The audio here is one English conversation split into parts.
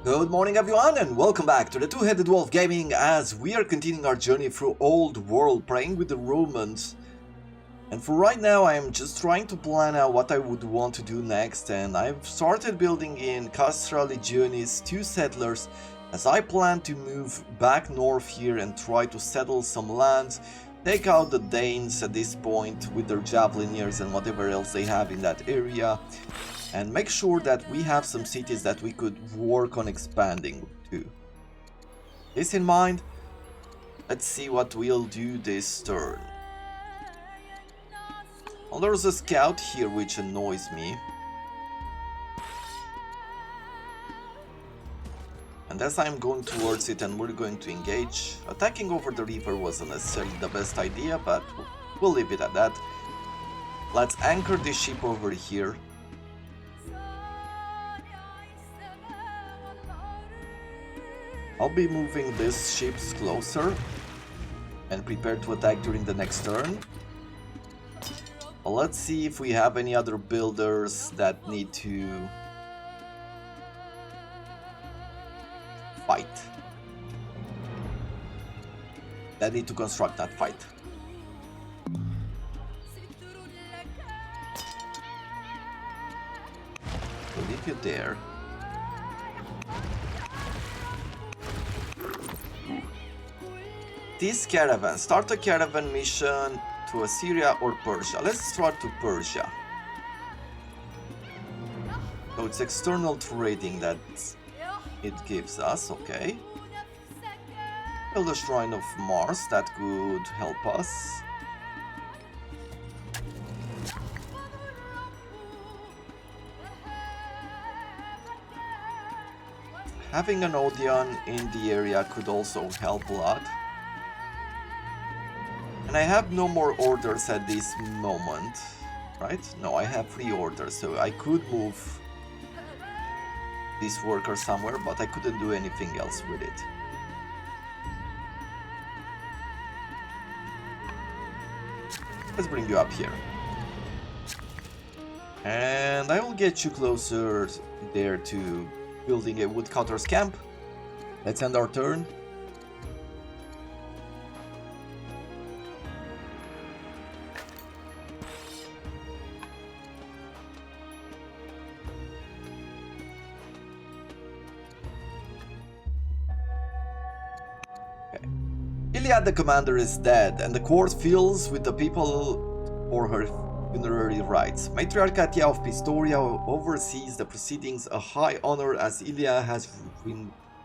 Good morning everyone and welcome back to the Two-Headed Wolf Gaming as we are continuing our journey through Old World playing with the Romans. And for right now I am just trying to plan out what I would want to do next, and I've started building in Castra Legionis 2 settlers as I plan to move back north here and try to settle some lands, take out the Danes at this point with their Javelineers and whatever else they have in that area, and make sure that we have some cities that we could work on expanding to. This in mind, let's see what we'll do this turn. Well, there's a scout here which annoys me. And as I'm going towards it and we're going to engage, attacking over the river wasn't necessarily the best idea, but we'll leave it at that. Let's anchor this ship over here. I'll be moving these ships closer and prepare to attack during the next turn. Well, let's see if we have any other builders that need to fight. That need to construct that fight. We'll leave you there. This caravan, start a caravan mission to Assyria or Persia. Let's start to Persia. So it's external trading that it gives us, okay. Build a shrine of Mars, that could help us. Having an Odeon in the area could also help a lot. And I have no more orders at this moment, right? No, I have 3 orders, so I could move this worker somewhere, but I couldn't do anything else with it. Let's bring you up here. And I will get you closer there to building a woodcutter's camp. Let's end our turn. Iliad the commander is dead, and the court fills with the people for her funerary rites. Matriarch Atia of Pistoria oversees the proceedings, a high honor as Iliad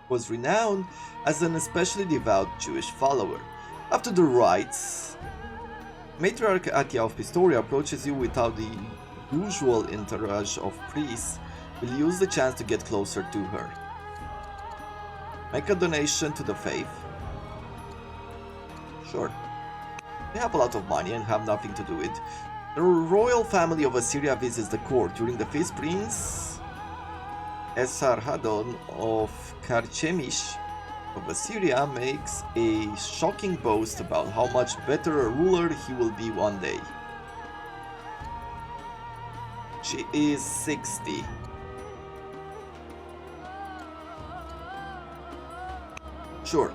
was renowned as an especially devout Jewish follower. After the rites, Matriarch Atia of Pistoria approaches you without the usual entourage of priests. Will use the chance to get closer to her. Make a donation to the faith. Sure. They have a lot of money and have nothing to do with it. The royal family of Assyria visits the court. During the feast, Prince Esarhaddon of Karchemish of Assyria makes a shocking boast about how much better a ruler he will be one day. She is 60. Sure.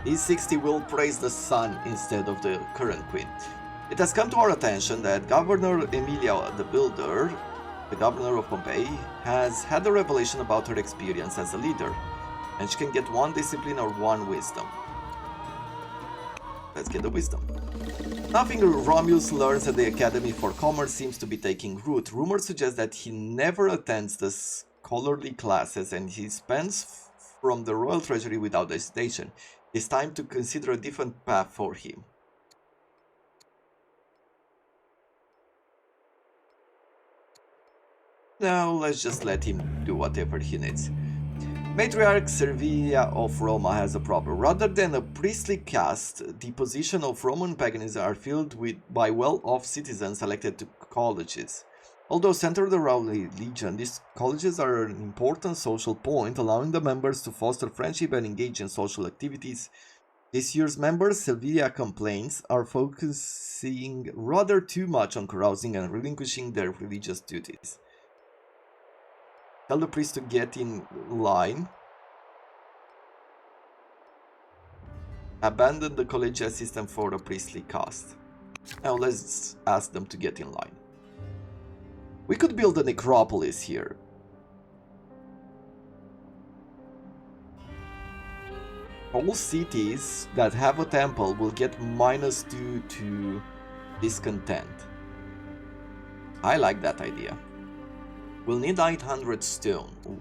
E60 will praise the son instead of the current queen. It has come to our attention that Governor Emilia the Builder, the governor of Pompeii, has had a revelation about her experience as a leader, and she can get 1 discipline or 1 wisdom. Let's get the wisdom. Nothing Romulus learns at the Academy for Commerce seems to be taking root. Rumors suggest that he never attends the scholarly classes and he spends from the royal treasury without hesitation. It's time to consider a different path for him. Now let's just let him do whatever he needs. Matriarch Servilia of Roma has a problem. Rather than a priestly caste, the position of Roman paganism are filled by well-off citizens elected to colleges. Although centered around religion, these colleges are an important social point, allowing the members to foster friendship and engage in social activities. This year's members, Servilia complains, are focusing rather too much on carousing and relinquishing their religious duties. Tell the priest to get in line. Abandon the collegiate system for the priestly caste. Now let's ask them to get in line. We could build a necropolis here. All cities that have a temple will get -2 to discontent. I like that idea. We'll need 800 stone. Ooh.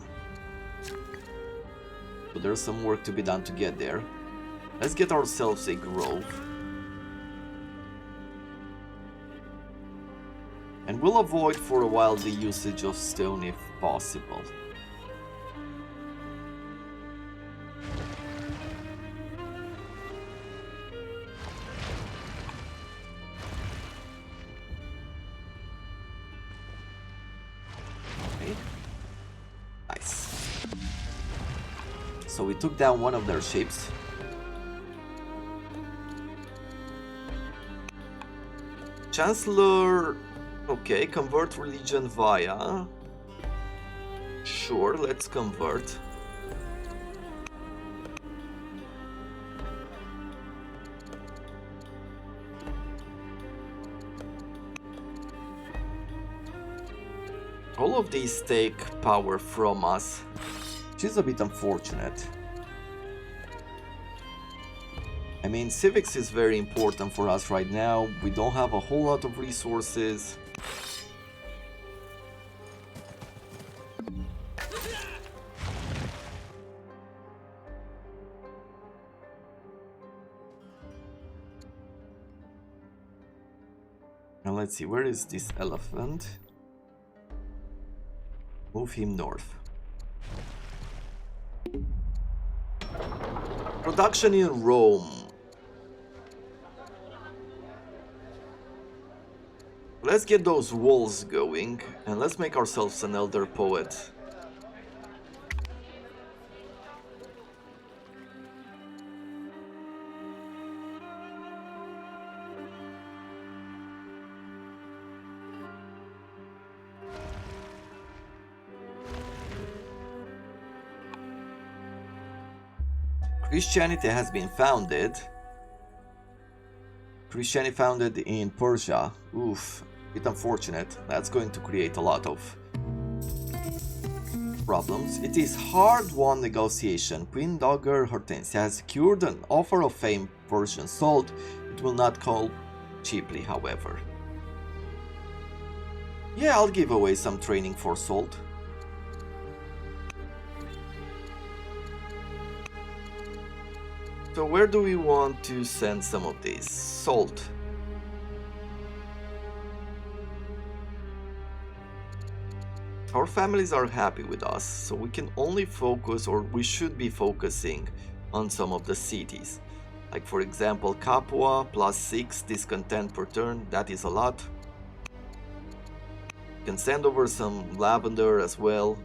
So there's some work to be done to get there. Let's get ourselves a grove. And we'll avoid for a while the usage of stone if possible. Okay. Nice. So we took down one of their ships. Chancellor... Okay, convert religion via... Sure, let's convert. All of these take power from us, which is a bit unfortunate. I mean, civics is very important for us right now. We don't have a whole lot of resources. Now let's see, where is this elephant? Move him north. Production in Rome. Let's get those walls going, and let's make ourselves an elder poet. Christianity has been founded. Christianity founded in Persia. Oof, bit unfortunate. That's going to create a lot of problems. It is hard-won negotiation. Queen Dogger Hortensia has secured an offer of fame Persian sold. It will not call cheaply, however. Yeah, I'll give away some training for Salt. So where do we want to send some of these? Salt. Our families are happy with us, so we can only focus, or we should be focusing, on some of the cities. Like for example, Capua, +6 discontent per turn, that is a lot. You can send over some lavender as well.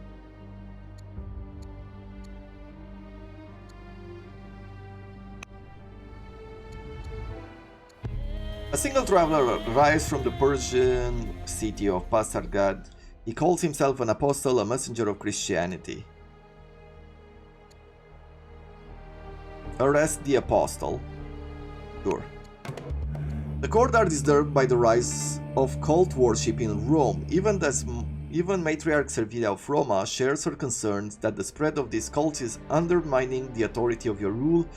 A single traveler arrives from the Persian city of Pasargad. He calls himself an apostle, a messenger of Christianity. Arrest the apostle. Sure. The court are disturbed by the rise of cult worship in Rome. Even Matriarch Servilia of Roma shares her concerns that the spread of this cult is undermining the authority of your rule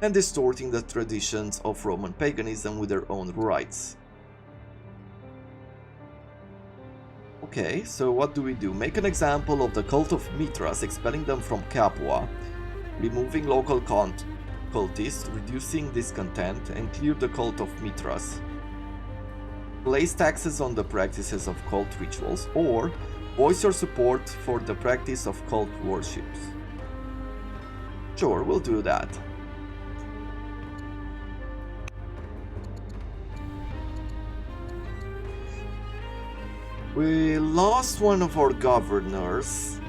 and distorting the traditions of Roman paganism with their own rites. Okay, so what do we do? Make an example of the cult of Mithras, expelling them from Capua, removing local cultists, reducing discontent, and clear the cult of Mithras. Place taxes on the practices of cult rituals, or voice your support for the practice of cult worships. Sure, we'll do that. We lost one of our governors.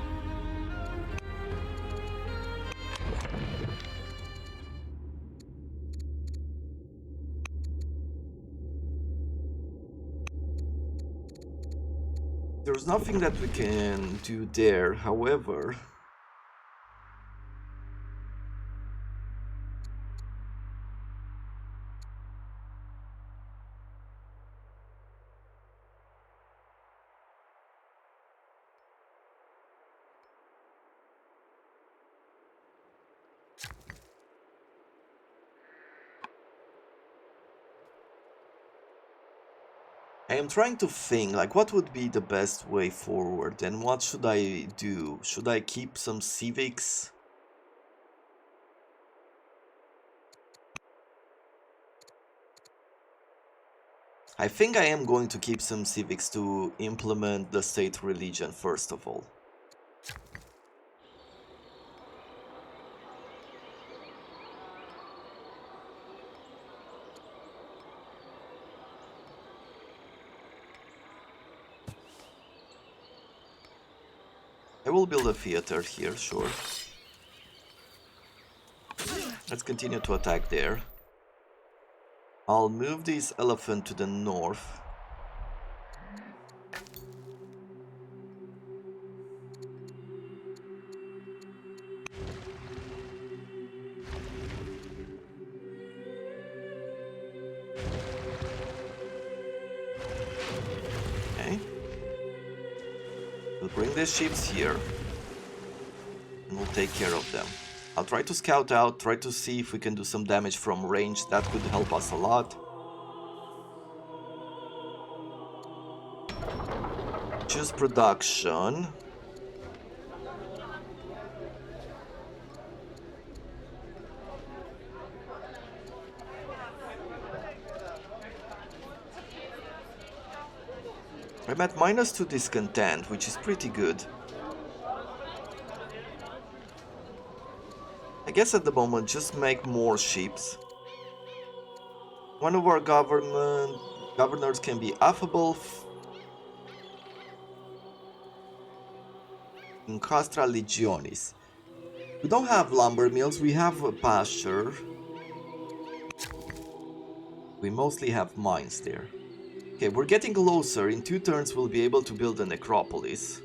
There's nothing that we can do there, however... I am trying to think, like, what would be the best way forward, and what should I do? Should I keep some civics? I think I am going to keep some civics to implement the state religion first of all. I will build a theater here, sure. Let's continue to attack there. I'll move this elephant to the north. Okay. We'll bring the ships here. And we'll take care of them. I'll try to scout out, try to see if we can do some damage from range. That could help us a lot. Choose production. I'm at -2 discontent, which is pretty good. I guess at the moment just make more ships. One of our governors can be affable. In Castra Legionis. We don't have lumber mills, we have a pasture. We mostly have mines there. Okay, we're getting closer. In 2 turns we'll be able to build a necropolis.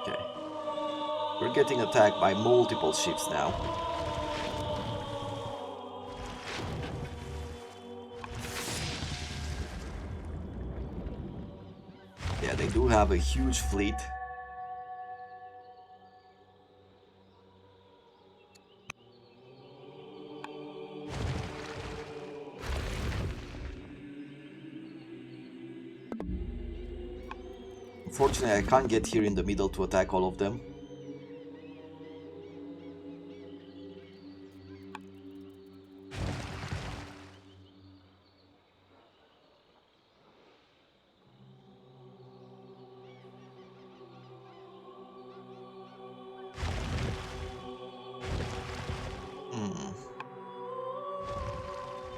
Okay. We're getting attacked by multiple ships now. Yeah, they do have a huge fleet. Unfortunately, I can't get here in the middle to attack all of them.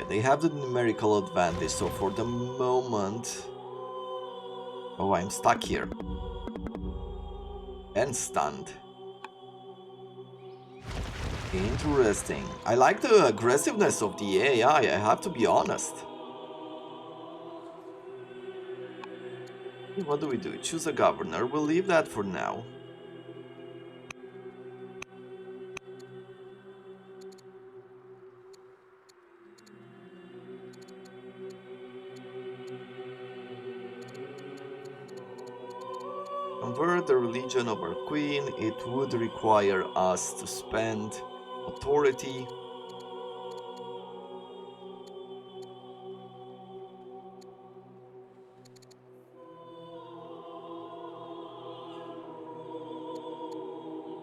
They have the numerical advantage, so for the moment... Oh, I'm stuck here. And stunned. Interesting. I like the aggressiveness of the AI, I have to be honest. What do we do? Choose a governor. We'll leave that for now. Convert the religion of our queen. It would require us to spend authority.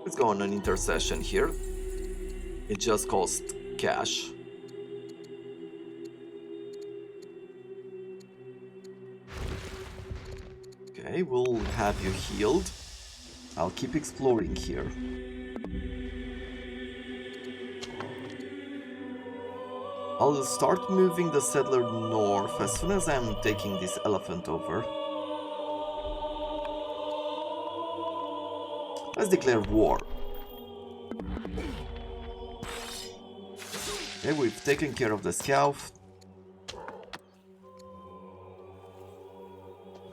Let's go on an intercession here. It just costs cash. Okay, we'll have you healed. I'll keep exploring here. I'll start moving the settler north as soon as I'm taking this elephant over. Let's declare war. Okay, we've taken care of the scout.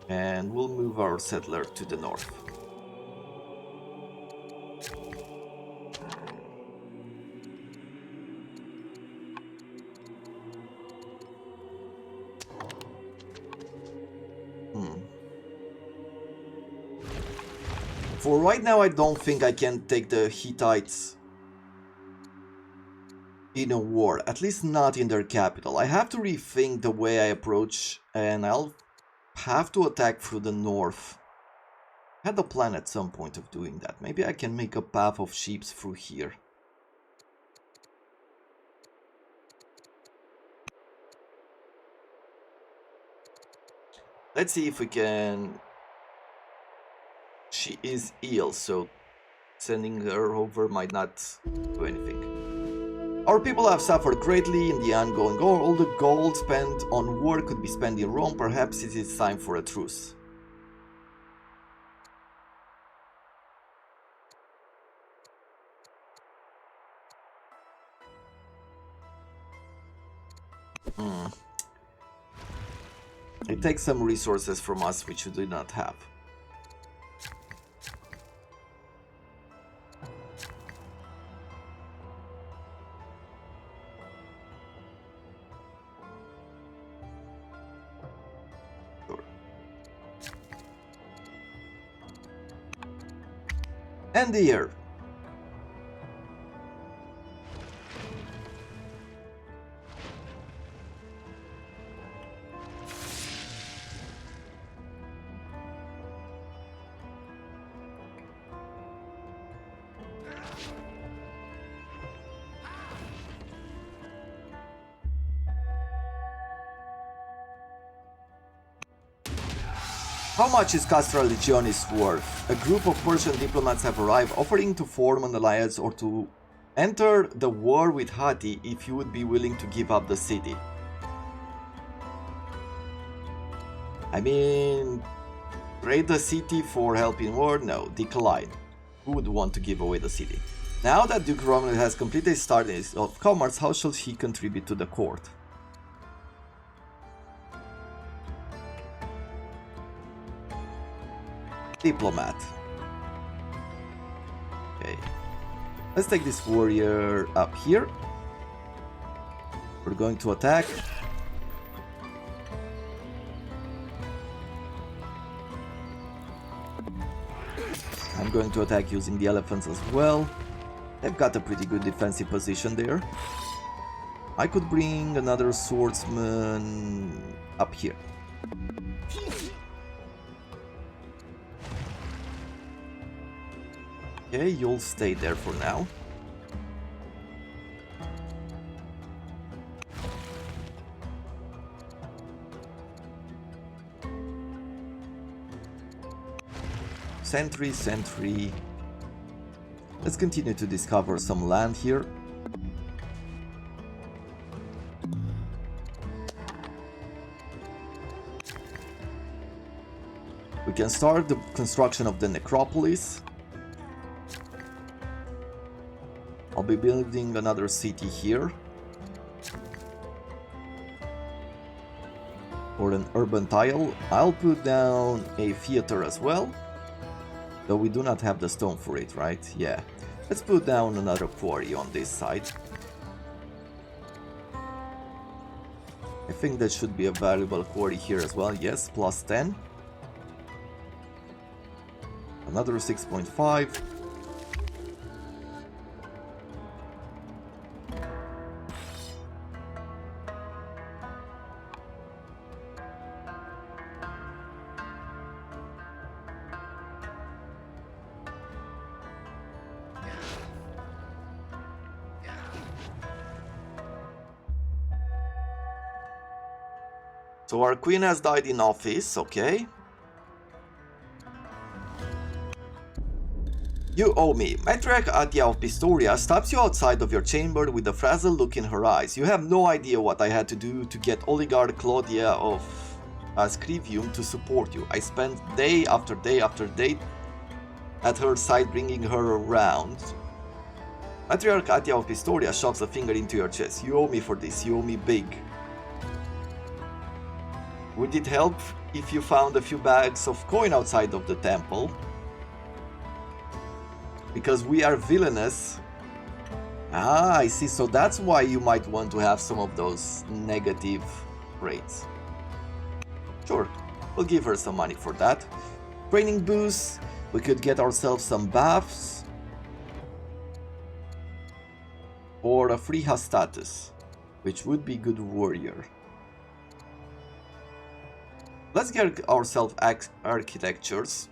And we'll move our settler to the north. For right now, I don't think I can take the Hittites in a war, at least not in their capital. I have to rethink the way I approach, and I'll have to attack through the north. I had a plan at some point of doing that. Maybe I can make a path of sheep through here. Let's see if we can... She is ill, so sending her over might not do anything. Our people have suffered greatly in the ongoing war. All the gold spent on war could be spent in Rome. Perhaps it is time for a truce. It takes some resources from us which we do not have. And the year. How much is Castra Legionis worth? A group of Persian diplomats have arrived, offering to form an alliance or to enter the war with Hatti if you would be willing to give up the city. I mean, trade the city for help in war? No, decline. Who would want to give away the city? Now that Duke Roman has completed his studies of commerce, how shall he contribute to the court? Diplomat. Okay. Let's take this warrior up here. We're going to attack. I'm going to attack using the elephants as well. They've got a pretty good defensive position there. I could bring another swordsman up here. Okay, you'll stay there for now. Sentry, sentry. Let's continue to discover some land here. We can start the construction of the necropolis. I'll be building another city here. Or an urban tile. I'll put down a theater as well. Though we do not have the stone for it, right? Yeah. Let's put down another quarry on this side. I think that should be a valuable quarry here as well. Yes, plus 10. Another 6.5. So our queen has died in office, okay. You owe me. Matriarch Atia of Pistoria stops you outside of your chamber with a frazzled look in her eyes. You have no idea what I had to do to get Oligarch Claudia of Ascrivium to support you. I spent day after day after day at her side bringing her around. Matriarch Atia of Pistoria shoves a finger into your chest. You owe me for this. You owe me big. Would it help if you found a few bags of coin outside of the temple? Because we are villainous. Ah, I see. So that's why you might want to have some of those negative rates. Sure, we'll give her some money for that. Training boost. We could get ourselves some buffs or a free status, which would be good warrior. Let's get ourselves architectures.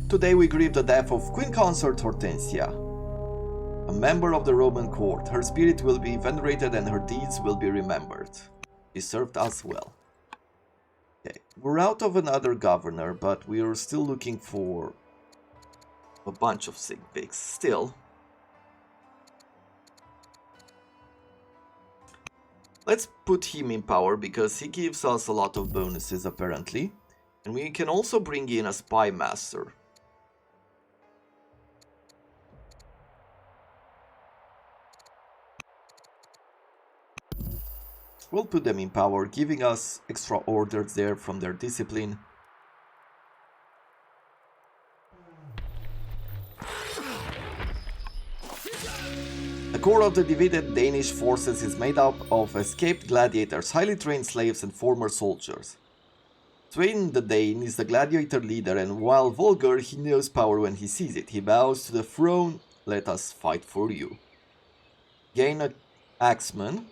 Today we grieve the death of Queen Consort Hortensia, a member of the Roman court. Her spirit will be venerated and her deeds will be remembered. She served us well. Okay, we're out of another governor, but we're still looking for a bunch of sick pigs. Still, let's put him in power because he gives us a lot of bonuses apparently. And we can also bring in a spy master. We'll put them in power, giving us extra orders there from their discipline. The core of the divided Danish forces is made up of escaped gladiators, highly trained slaves and former soldiers. Sweyn the Dane is the gladiator leader, and while vulgar, he knows power when he sees it. He bows to the throne. Let us fight for you. Gain an axeman.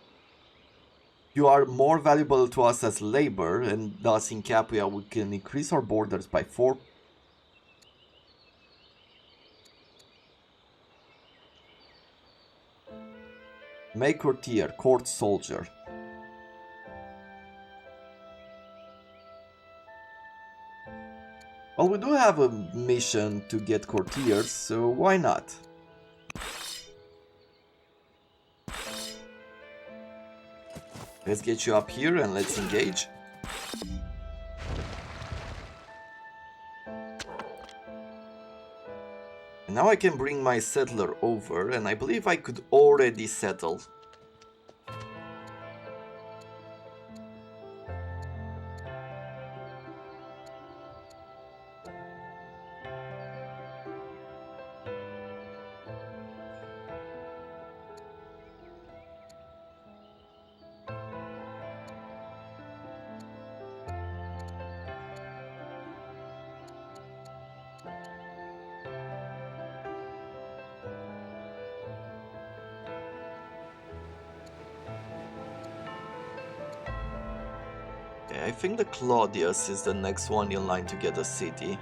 You are more valuable to us as labor, and thus in Capua we can increase our borders by 4. Make courtier, court soldier. Well, we do have a mission to get courtiers, so why not? Let's get you up here and let's engage. And now I can bring my settler over, and I believe I could already settle. I think the Claudius is the next one in line to get a city.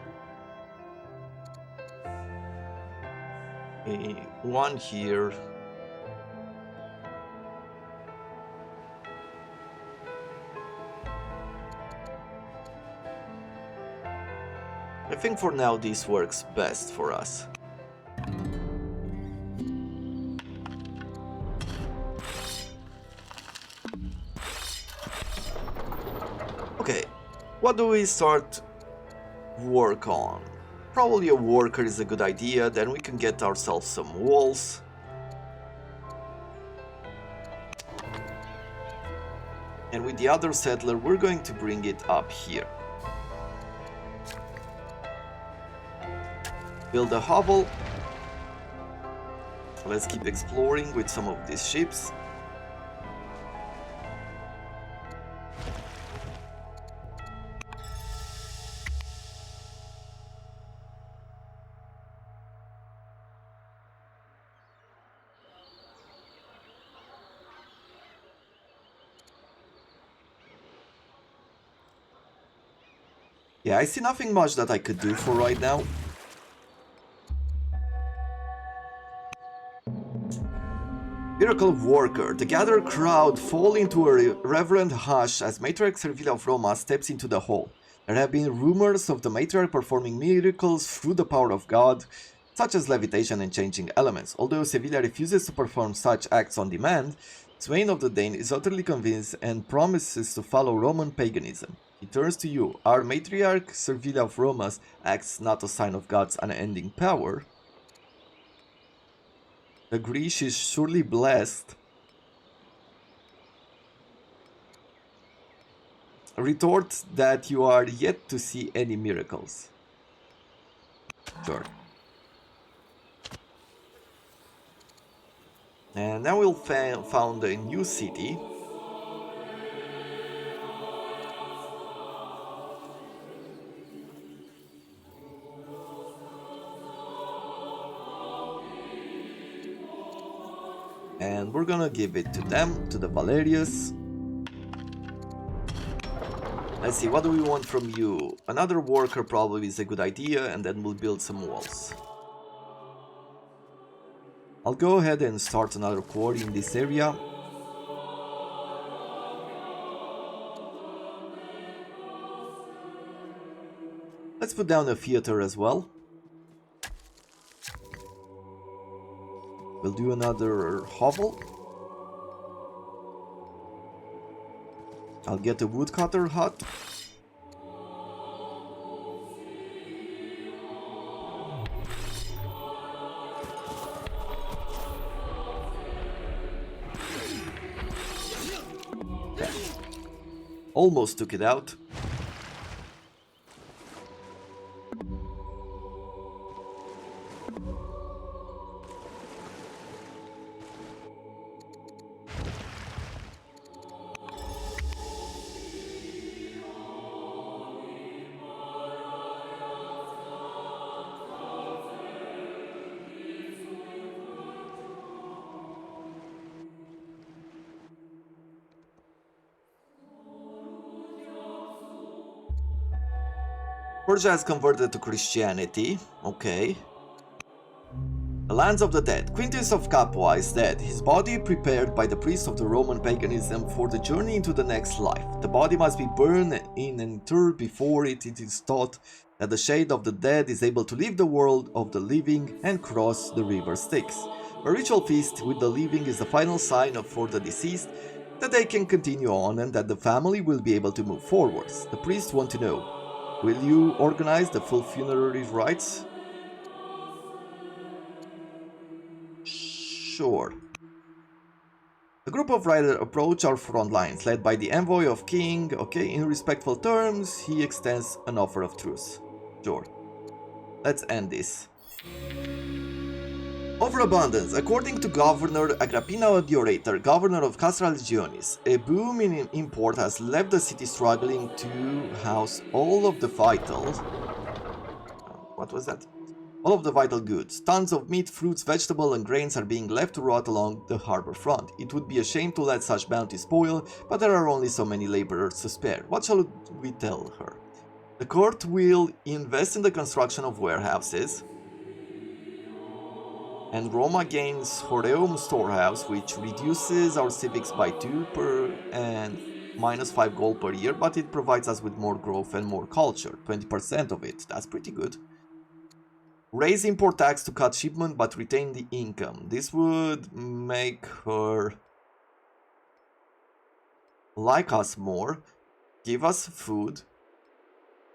One here. I think for now this works best for us. Okay, what do we start work on? Probably a worker is a good idea, then we can get ourselves some walls. And with the other settler, we're going to bring it up here. Build a hovel. Let's keep exploring with some of these ships. Yeah, I see nothing much that I could do for right now. Miracle Worker. The gathered crowd fall into a reverent hush as Matriarch Servilia of Roma steps into the hall. There have been rumors of the Matriarch performing miracles through the power of God, such as levitation and changing elements. Although Sevilla refuses to perform such acts on demand, Sweyn of the Dane is utterly convinced and promises to follow Roman paganism. He turns to you. Our Matriarch Servilia of Roma's acts not a sign of God's unending power. Agree, she's surely blessed. Retort that you are yet to see any miracles. Sure. And now we'll found a new city. And we're gonna give it to them, to the Valerius. Let's see, what do we want from you? Another worker probably is a good idea, and then we'll build some walls. I'll go ahead and start another quarry in this area. Let's put down a theater as well. We'll do another hovel. I'll get a woodcutter hut. Yeah. Almost took it out. Persia has converted to Christianity. Okay. The lands of the dead. Quintus of Capua is dead, his body prepared by the priests of the Roman paganism for the journey into the next life. The body must be burned in and interred before it is thought that the shade of the dead is able to leave the world of the living and cross the river Styx. A ritual feast with the living is the final sign for the deceased that they can continue on and that the family will be able to move forwards. The priests want to know, will you organize the full funerary rites? Sure. The group of riders approach our front lines, led by the envoy of King. Okay, in respectful terms, he extends an offer of truce. Sure. Let's end this. Overabundance. According to Governor Agrippina the Orator, governor of Castra Legionis, a boom in import has left the city struggling to house all of the vital... What was that? All of the vital goods. Tons of meat, fruits, vegetables, and grains are being left to rot along the harbor front. It would be a shame to let such bounty spoil, but there are only so many laborers to spare. What shall we tell her? The court will invest in the construction of warehouses, and Roma gains Horeum storehouse, which reduces our civics by 2 per and minus 5 gold per year, but it provides us with more growth and more culture. 20% of it. That's pretty good. Raise import tax to cut shipment but retain the income. This would make her like us more, give us food.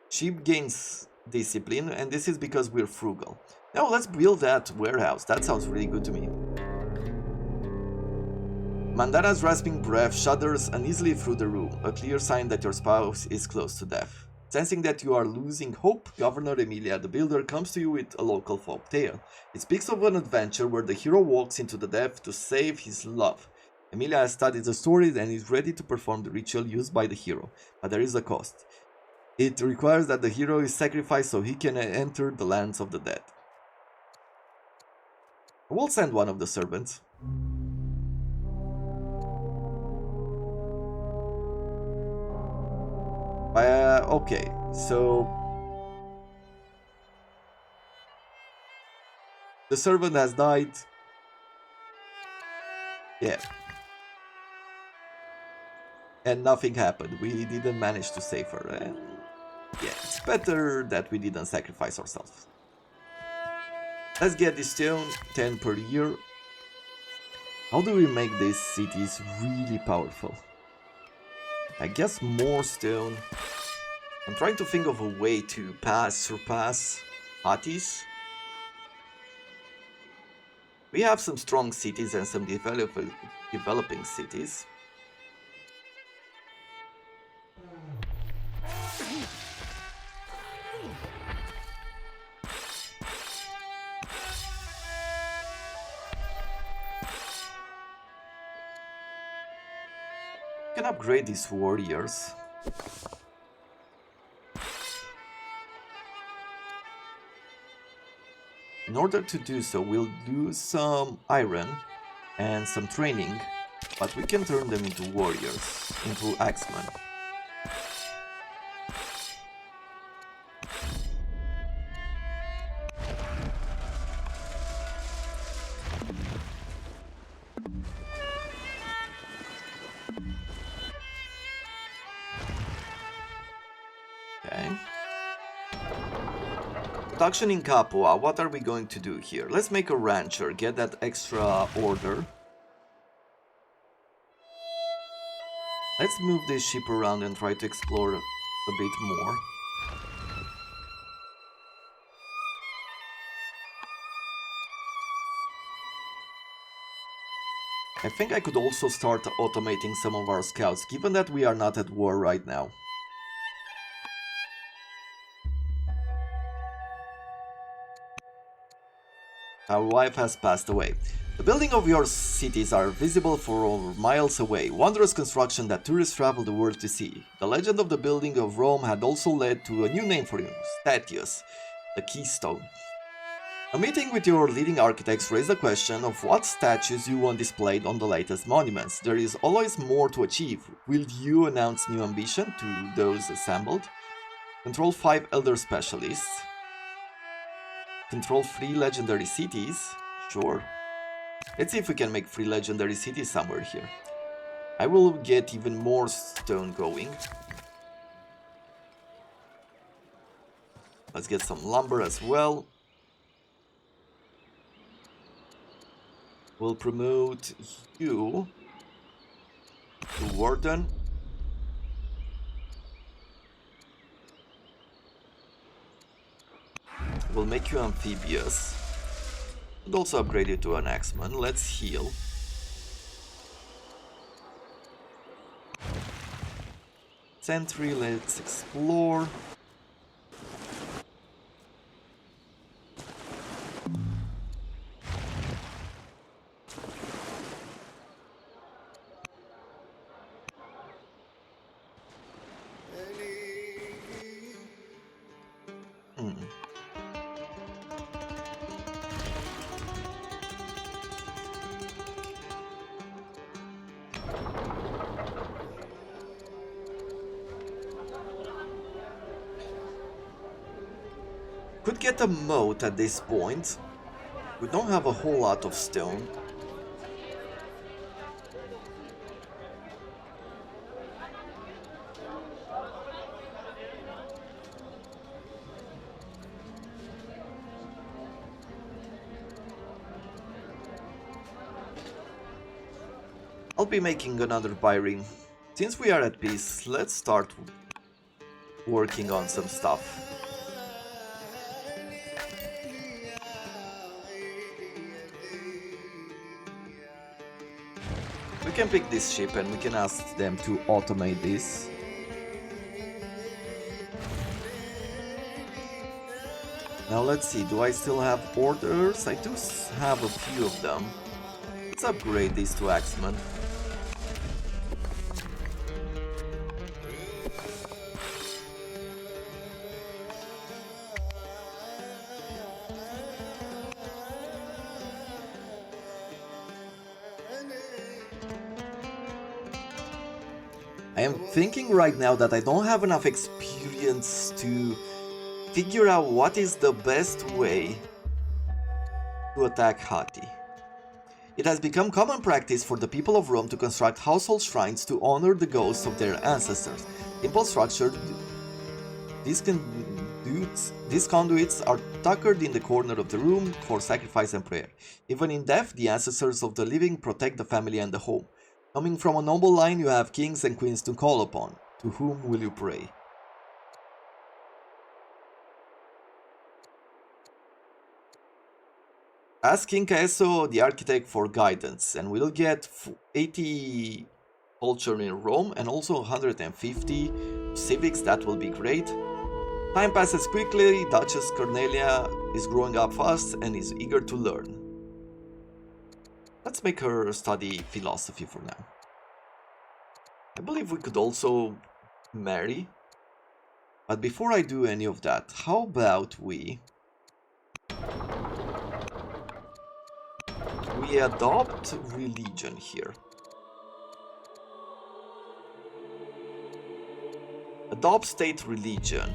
Sheep gains discipline, and this is because we're frugal. Now let's build that warehouse. That sounds really good to me. Mandana's rasping breath shudders uneasily through the room, a clear sign that your spouse is close to death. Sensing that you are losing hope, Governor Emilia the Builder comes to you with a local folk tale. It speaks of an adventure where the hero walks into the depth to save his love. Emilia has studied the story and is ready to perform the ritual used by the hero, but there is a cost. It requires that the hero is sacrificed so he can enter the lands of the dead. We'll send one of the servants. Okay, so the servant has died. Yeah. And nothing happened. We didn't manage to save her. And yeah, it's better that we didn't sacrifice ourselves. Let's get this stone, 10 per year. How do we make these cities really powerful? I guess more stone. I'm trying to think of a way to surpass Attis. We have some strong cities and some developing cities. We can upgrade these warriors. In order to do so, we'll do some iron. and some training, but we can turn them into warriors, into axemen. Okay. Production in Capua, what are we going to do here? Let's make a rancher, get that extra order. Let's move this ship around and try to explore a bit more. I think I could also start automating some of our scouts, given that we are not at war right now. Our wife has passed away. The buildings of your cities are visible for miles away, wondrous construction that tourists travel the world to see. The legend of the building of Rome had also led to a new name for him, Statius, the Keystone. A meeting with your leading architects raised the question of what statues you want displayed on the latest monuments. There is always more to achieve. Will you announce new ambition to those assembled? Control 5 elder specialists. Control 3 legendary cities. Sure. Let's see if we can make 3 legendary cities somewhere here. I will get even more stone going. Let's get some lumber as well. We'll promote you to Warden. We'll make you amphibious. And also upgrade you to an axeman. Let's heal. Sentry, let's explore. Could get a moat at this point. We don't have a whole lot of stone. I'll be making another Byring. Since we are at peace, let's start working on some stuff. We can pick this ship and we can ask them to automate this. Now let's see, do I still have orders? I do have a few of them. Let's upgrade these to axemen. I am thinking right now that I don't have enough experience to figure out what is the best way to attack Hatti. It has become common practice for the people of Rome to construct household shrines to honor the ghosts of their ancestors. Simple structured, these conduits are tucked in the corner of the room for sacrifice and prayer. Even in death, the ancestors of the living protect the family and the home. Coming from a noble line, you have kings and queens to call upon. To whom will you pray? Ask King Caeso, the architect, for guidance, and we'll get 80 culture in Rome and also 150 civics. That will be great. Time passes quickly. Duchess Cornelia is growing up fast and is eager to learn. Let's make her study philosophy for now. I believe we could also marry. But before I do any of that, how about we we adopt religion here? Adopt state religion.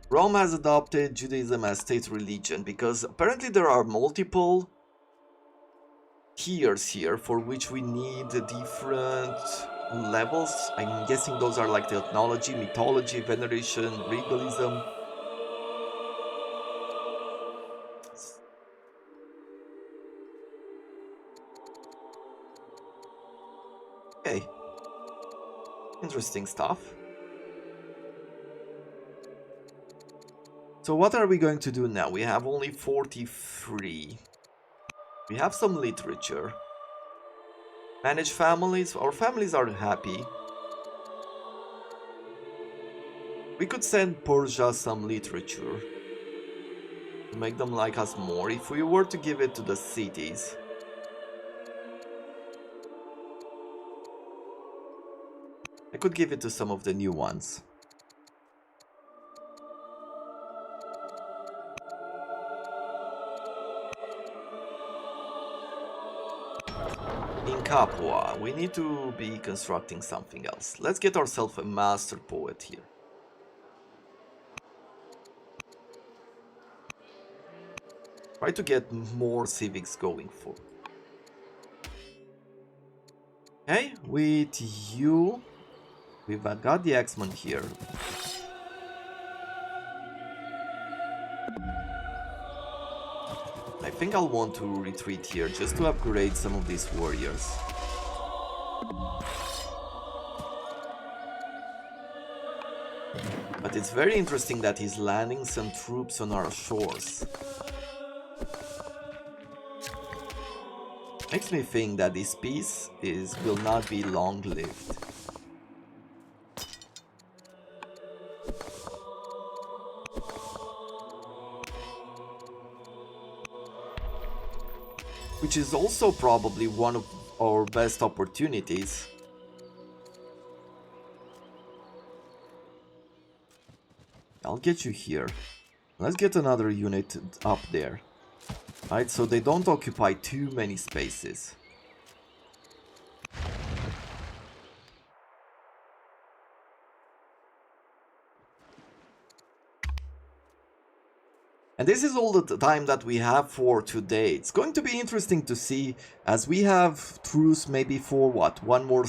Rome has adopted Judaism as state religion because apparently there are multiple tiers here for which we need different levels. I'm guessing those are like the ethnology, mythology, veneration, regalism. Okay. Interesting stuff. So what are we going to do now? We have only 43. We have some literature. Manage families. Our families are happy. We could send Persia some literature to make them like us more if we were to give it to the cities. I could give it to some of the new ones. In Capua, we need to be constructing something else. Let's get ourselves a master poet here. Try to get more civics going for. Okay, with you, we've got the X-Men here. I think I'll want to retreat here just to upgrade some of these warriors. But it's very interesting that he's landing some troops on our shores. Makes me think that this peace will not be long-lived. Which is also probably one of our best opportunities. I'll get you here. Let's get another unit up there. Right, so they don't occupy too many spaces. And this is all the time that we have for today. It's going to be interesting to see, as we have truce maybe for what, one more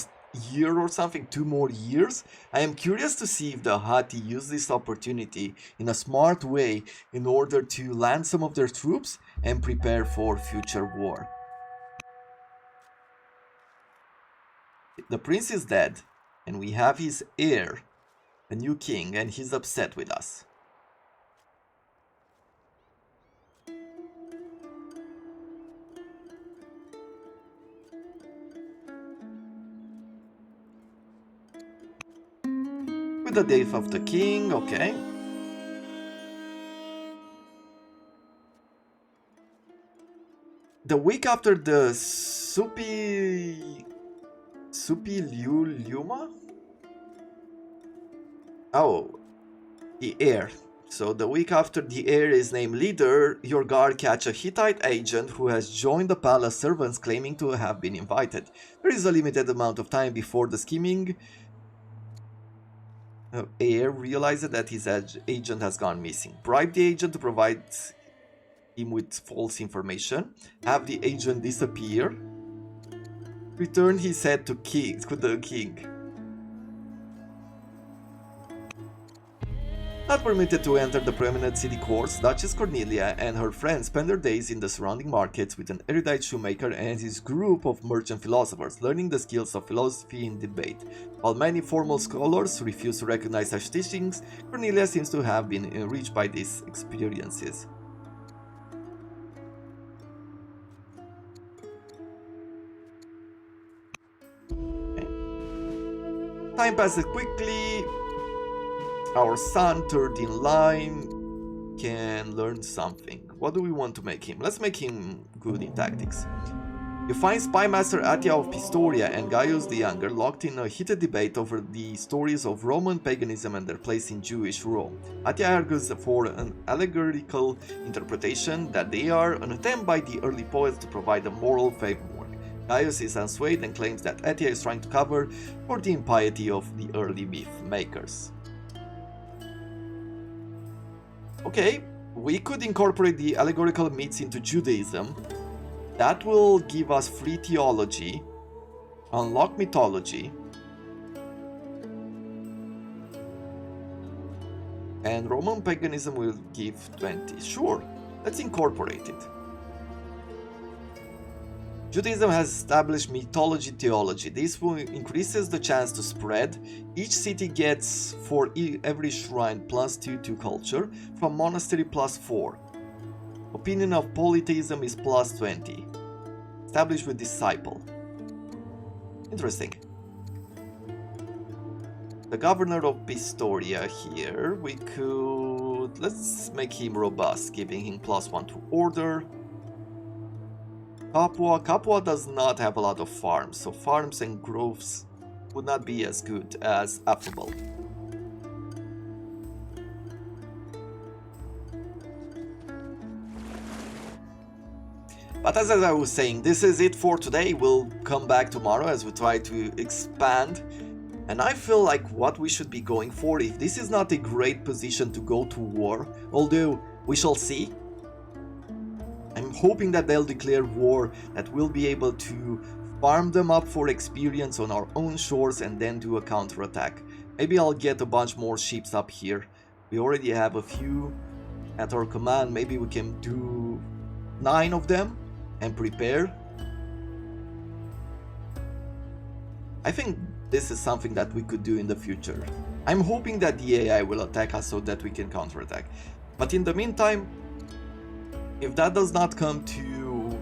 year or something, 2 more years. I am curious to see if the Hatti use this opportunity in a smart way in order to land some of their troops and prepare for future war. The prince is dead, and we have his heir, a new king, and he's upset with us. With the death of the king, okay. The week after the Luma? Oh, the heir. So the week after the heir is named leader, your guard catch a Hittite agent who has joined the palace servants claiming to have been invited. There is a limited amount of time before the scheming heir realizes that his agent has gone missing. Bribe the agent to provide him with false information. Have the agent disappear. Return his head to the king. Not permitted to enter the prominent city courts, Duchess Cornelia and her friends spend their days in the surrounding markets with an erudite shoemaker and his group of merchant philosophers, learning the skills of philosophy and debate. While many formal scholars refuse to recognize such teachings, Cornelia seems to have been enriched by these experiences. Okay. Time passes quickly. Our son, third in line, can learn something. What do we want to make him? Let's make him good in tactics. You find Spymaster Attila of Pistoria and Gaius the Younger locked in a heated debate over the stories of Roman paganism and their place in Jewish Rome. Attila argues for an allegorical interpretation that they are an attempt by the early poets to provide a moral framework. Gaius is unswayed and claims that Attila is trying to cover for the impiety of the early myth makers. Okay, we could incorporate the allegorical myths into Judaism. That will give us free theology, unlock mythology, and Roman paganism will give 20. Sure, let's incorporate it. Judaism has established mythology theology. This will increases the chance to spread. Each city gets for every shrine +2 to culture, from monastery +4. Opinion of polytheism is +20. Established with disciple. Interesting. The governor of Pistoria here, we could... let's make him robust, giving him +1 to order. Capua does not have a lot of farms, so farms and groves would not be as good as affable. But as I was saying, this is it for today. We'll come back tomorrow as we try to expand. And I feel like what we should be going for, if this is not a great position to go to war, although we shall see. I'm hoping that they'll declare war, that we'll be able to farm them up for experience on our own shores and then do a counterattack. Maybe I'll get a bunch more ships up here. We already have a few at our command. Maybe we can do 9 of them and prepare. I think this is something that we could do in the future. I'm hoping that the AI will attack us so that we can counterattack. But in the meantime, if that does not come to...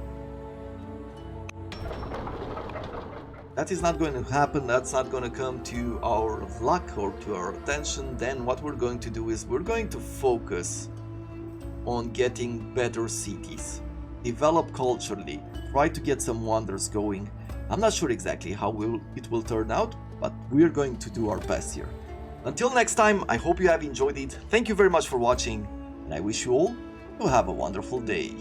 that is not going to happen, that's not going to come to our luck or to our attention, then what we're going to do is we're going to focus on getting better cities. Develop culturally, try to get some wonders going. I'm not sure exactly how it will turn out, but we're going to do our best here. Until next time, I hope you have enjoyed it. Thank you very much for watching, and I wish you all to have a wonderful day.